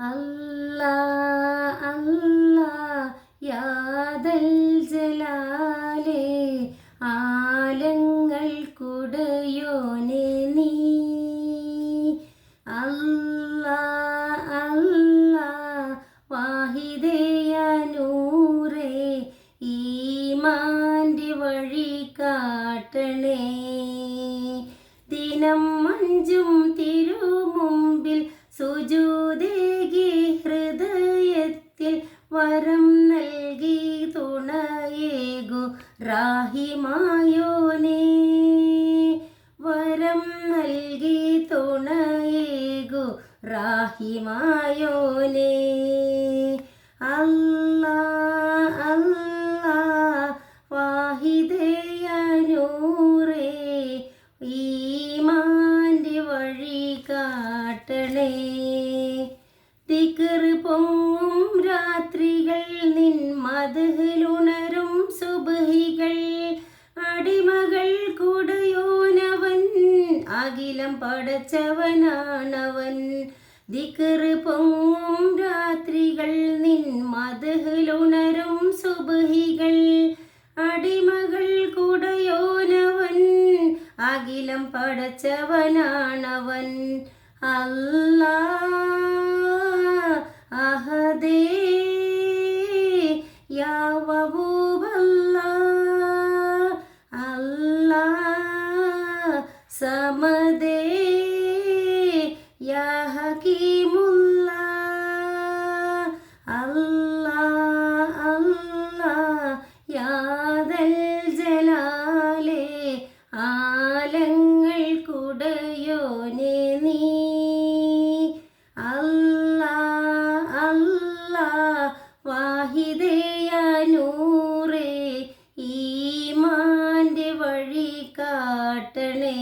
അല്ലാ അല്ലാ യാദൽ ജലാലേ ആലങ്ങൾ കുടയോനെ നീ. അല്ലാ അല്ലാ വാഹിദയ നൂറേ ഈമാൻ്റെ വഴി കാട്ടണേ. ദിനം മഞ്ചും തിരുമുമ്പിൽ സുജൂദേകി ഹൃദയത്തിൽ വരം നൽകി തുണയേകു റാഹിമായോനേ. വരം നൽകി തുണയേകു റാഹിമായോനേ. അല്ലാ അല്ലാ വാഹിദയ നൂറേ ഈമാൻ്റെ വഴി കാട്ടണേ. ദിക്ർ പൊങ്ങും രാത്രികൾ നിൻ മദ്ഹിലുണരും സുബ്ഹികൾ അടിമകൾ കുടയോനവൻ അഖിലം പടച്ചവനാണവൻ. ദിക്ർ പൊങ്ങും രാത്രികൾ നിൻ മദ്ഹിലുണരും സുബ്ഹികൾ അടിമകൾ കുടയോനവൻ അഖിലം പടച്ചവനാണവൻ. അല്ലാ അഹദേ യാ വഹൂബല്ലാ. അല്ലാ സമദേ യാ ഹകീമുല്ലാ. അല്ലാ അല്ലാ യാദൽ ജലാലേ ആലങ്ങൾ കുടയോനെ നീ. അല്ലാ അല്ലാ വാഹിദയ നൂറേ ഈമാൻ്റെ വഴി കാട്ടണേ.